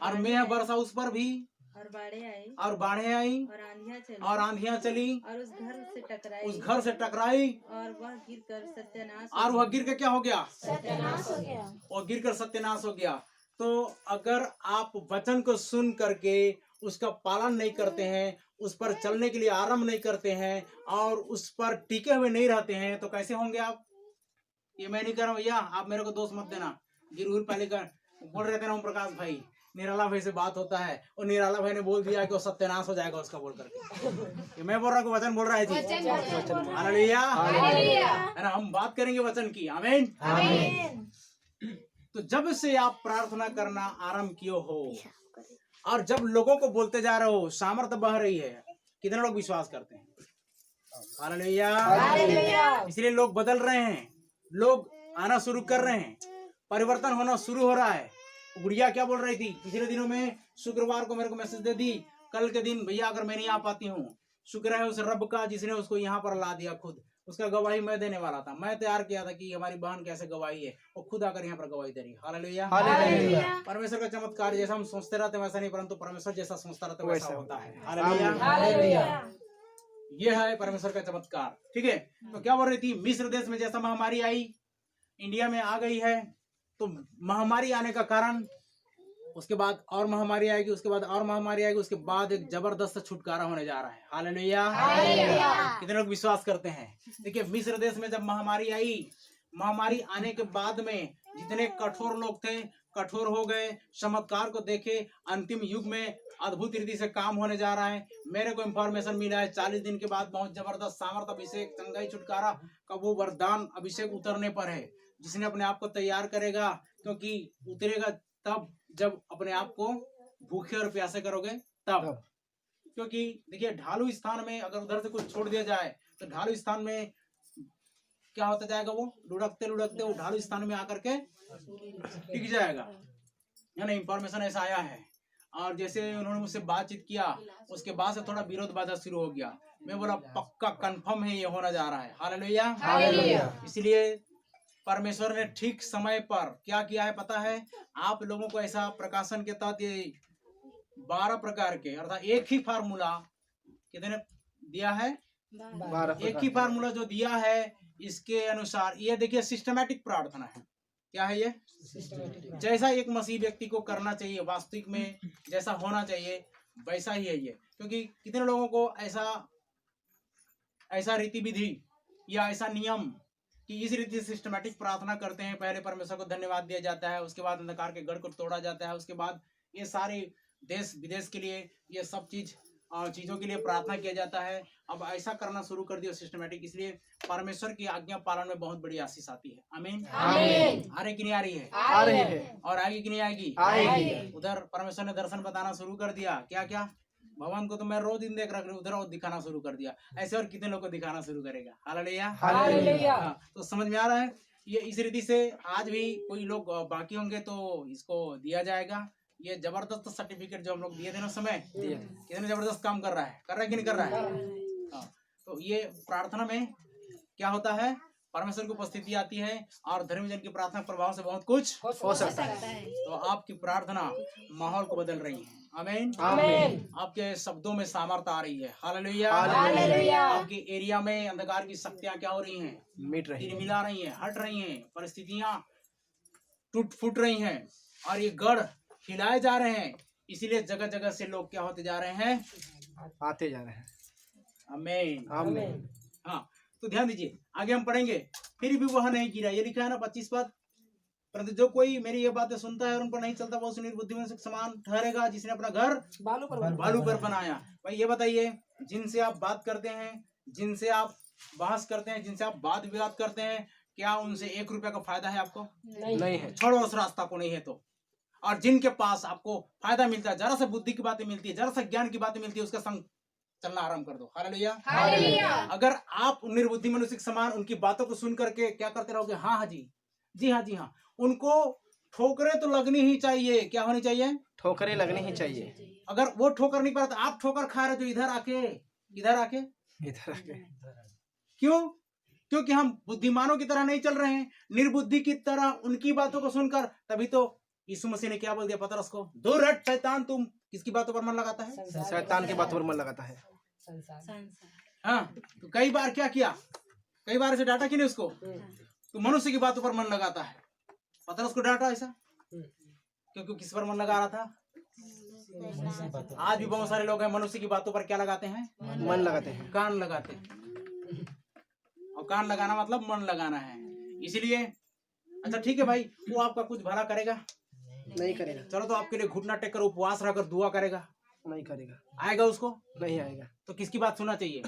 और मेह बरसा उस पर भी, और बाढ़ें आई, और आंधियां चली, और उस घर से टकराई, और वह गिर कर सत्यानाश और वह गिर के क्या हो गया? सत्यानाश हो गया। और गिर कर सत्यानाश हो गया। तो अगर आप वचन को सुन करके उसका पालन नहीं करते हैं, उस पर चलने के लिए आरंभ नहीं करते हैं और उस पर टिके हुए नहीं रहते हैं, तो कैसे होंगे आप? ये मैं नहीं कर रहा हूँ भैया, आप मेरे को दोष मत देना। गिरहुर पहले कर बोल रहे थे ना ओम प्रकाश भाई, निराला भाई से बात होता है और निराला भाई ने बोल दिया कि वो सत्यानाश हो जाएगा उसका बोल करके। मैं बोल रहा हूँ वचन बोल रहा है जी। हालेलुया, है ना। हम बात करेंगे वचन की। आमीन। तो जब से आप प्रार्थना करना आरंभ किए हो और जब लोगों को बोलते जा रहे हो, सामर्थ्य बह रही है, कितने लोग विश्वास करते हैं? हालेलुया। इसलिए लोग बदल रहे हैं, लोग आना शुरू कर रहे हैं, परिवर्तन होना शुरू हो रहा है। गुड़िया क्या बोल रही थी पिछले दिनों में? शुक्रवार को मेरे को मैसेज दे दी, कल के दिन भैया अगर मैं नहीं आ पाती हूँ, शुक्र है उस रब का जिसने उसको यहाँ पर ला दिया। खुद उसका गवाही मैं देने वाला था, मैं तैयार किया था कि हमारी बहन कैसे गवाही है, और खुद आकर यहाँ पर गवाही दे रही है। हालेलुया। परमेश्वर का चमत्कार, जैसा हम सोचते रहते वैसा नहीं, परंतु परमेश्वर जैसा सोचता रहता वैसा होता है। हालेलुया। ये है परमेश्वर का चमत्कार। ठीक है। तो क्या बोल रही थी? मिस्र देश में जैसा महामारी आई, इंडिया में आ गई है, तो महामारी आने का कारण, उसके बाद और महामारी आएगी, उसके बाद और महामारी आएगी, उसके बाद एक जबरदस्त छुटकारा होने जा रहा है। हालेलुया। कितने लोग विश्वास करते हैं? देखिए, मिस्र देश में जब महामारी आई, महामारी आने के बाद में जितने कठोर लोग थे, कठोर हो गए, चमत्कार को देखे। अंतिम युग में अद्भुत रीति से काम होने जा रहा है। मेरे को इंफॉर्मेशन मिला है 40 दिन के बाद बहुत जबरदस्त सामर्थ, अभिषेक, चंगाई, छुटकारा का वो वरदान अभिषेक उतरने पर है, जिसने अपने आप को तैयार करेगा, क्योंकि उतरेगा तब जब अपने आप को भूखे और प्यासे करोगे तब। क्योंकि देखिए, ढालू स्थान में अगर उधर से कुछ छोड़ दिया जाए तो ढालू स्थान में क्या होता जाएगा? वो लुढ़कते लुढ़कते वो ढालू स्थान में आकर के टिक जाएगा। यानी इंफॉर्मेशन ऐसा आया है। और जैसे उन्होंने मुझसे बातचीत किया, उसके बाद से थोड़ा विरोध बाधा शुरू हो गया। मैं बोला पक्का कंफर्म है, ये होना जा रहा है। हालेलुया। इसलिए परमेश्वर ने ठीक समय पर क्या किया है पता है? आप लोगों को ऐसा प्रकाशन के तहत ये 12 प्रकार के, अर्थात एक ही फार्मूला कितने दिया है? 12। एक ही फार्मूला जो दिया है, इसके अनुसार ये देखिए सिस्टमैटिक प्रार्थना है। क्या है ये? जैसा एक मसीह व्यक्ति को करना चाहिए, वास्तविक में जैसा होना चाहिए वैसा ही है ये। क्योंकि कितने लोगों को ऐसा रीति विधि या ऐसा नियम कि इस रीति से सिस्टमैटिक प्रार्थना करते हैं, पहले परमेश्वर को धन्यवाद दिया जाता है, उसके बाद अंधकार के गढ़ को तोड़ा जाता है, उसके बाद ये सारे देश विदेश के लिए, ये सब चीजों के लिए प्रार्थना किया जाता है। अब ऐसा करना शुरू कर दिया सिस्टमैटिक, इसलिए परमेश्वर की आज्ञा पालन में बहुत बड़ी आशीष आती है। आमीन। आ रही कि नहीं आ रही है? आ रही है। और आएगी कि नहीं आएगी? आएगी। उधर परमेश्वर ने दर्शन बताना शुरू कर दिया। क्या क्या? भगवान को तो मैं रोज दिन देख रहा हूँ, उधर और दिखाना शुरू कर दिया। ऐसे और कितने लोग को दिखाना शुरू करेगा? हालेलुया। तो समझ में आ रहा है? ये इस रीति से आज भी कोई लोग बाकी होंगे तो इसको दिया जाएगा। ये जबरदस्त सर्टिफिकेट जो हम लोग दिए थे ना समय, कितने जबरदस्त काम कर रहा है कि नहीं कर रहा है? तो ये प्रार्थना में क्या होता है? परमेश्वर की उपस्थिति आती है और धर्मी जन की प्रार्थना प्रभाव से बहुत कुछ हो सकता है। तो आपकी प्रार्थना माहौल को बदल रही है। आमीन। आपके शब्दों में सामर्थ्य आ रही है। हालेलुया। आपके एरिया में अंधकार की शक्तियां क्या हो रही हैं? मिला रही हैं, हट रही हैं, परिस्थितियां टूट फूट रही हैं और ये गढ़ हिलाए जा रहे हैं। इसीलिए जगह जगह से लोग क्या होते जा रहे हैं? आते जा रहे हैं। आमीन। हाँ, तो ध्यान दीजिए, आगे हम पढ़ेंगे। फिर भी वह नहीं गिरा, ये लिखा है ना 25 पद। परंतु जो कोई मेरी ये बातें सुनता है और उन पर नहीं चलता, वो निर्बुद्धिमान के समान ठहरेगा, जिसने अपना घर बालू पर बनाया। भाई ये बताइए, जिनसे आप बात करते हैं, जिनसे आप बहस करते हैं, जिनसे आप वाद विवाद करते हैं, क्या उनसे 1 रुपया का फायदा है आपको? नहीं है। छोड़ो उस रास्ता को, नहीं है तो। और जिनके पास आपको फायदा मिलता है, जरा सा बुद्धि की बातें मिलती है, जरा सा ज्ञान की बातें मिलती है, उसका संग चलना आराम कर दो। हालेलुया। अगर आप निर्बुद्धि मनुष्य के समान उनकी बातों को सुन करके क्या करते रहोगे? हाँ जी हाँ, उनको ठोकरें तो लगनी ही चाहिए। क्या होनी चाहिए? ठोकरें लगनी ही चाहिए। अगर वो ठोकर नहीं पा रहा तो आप ठोकर खा रहे हो, इधर आके क्यों? क्योंकि हम बुद्धिमानों की तरह नहीं चल रहे हैं, निर्बुद्धि की तरह उनकी बातों को सुनकर। तभी तो यीशु मसीह ने क्या बोल दिया पतरस को, दूर हट शैतान, तुम किसकी बातों पर मन लगाता है? शैतान की बातों पर मन लगाता है। हाँ, तो कई बार क्या किया, कई बार ऐसे डांटा कि नहीं उसको, तो मनुष्य की बातों पर मन लगाता है। पतरस को डांटा ऐसा क्योंकि किस पर मन लगा रहा था? आज भी बहुत सारे लोग हैं मनुष्य की बातों पर क्या लगाते हैं? मन लगाते हैं। कान लगाते हैं। और कान लगाना मतलब मन लगाना है। इसलिए अच्छा ठीक है भाई, वो आपका कुछ भला करेगा नहीं करेगा। चलो, तो आपके लिए घुटना टेक कर उपवास रहकर दुआ करेगा, नहीं करेगा। आएगा उसको? नहीं आएगा। तो किसकी बात सुनना चाहिए?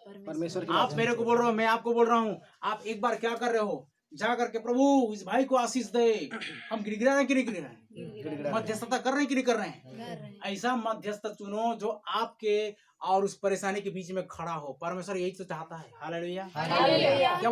परमेश्वर की आप बात मेरे को बोल रहे हो, मैं आपको बोल रहा हूँ, आप एक बार क्या कर रहे हो, जा करके प्रभु इस भाई को आशीष दे। हम गिड़गिड़ा रहे हैं कि नहीं गिड़गिड़ा रहे हैं? मध्यस्थता कर रहे हैं कि नहीं कर रहे हैं? ऐसा मध्यस्थ चुनो जो आपके और उस परेशानी के बीच में खड़ा हो। परमेश्वर यही तो चाहता है। हालेलुया।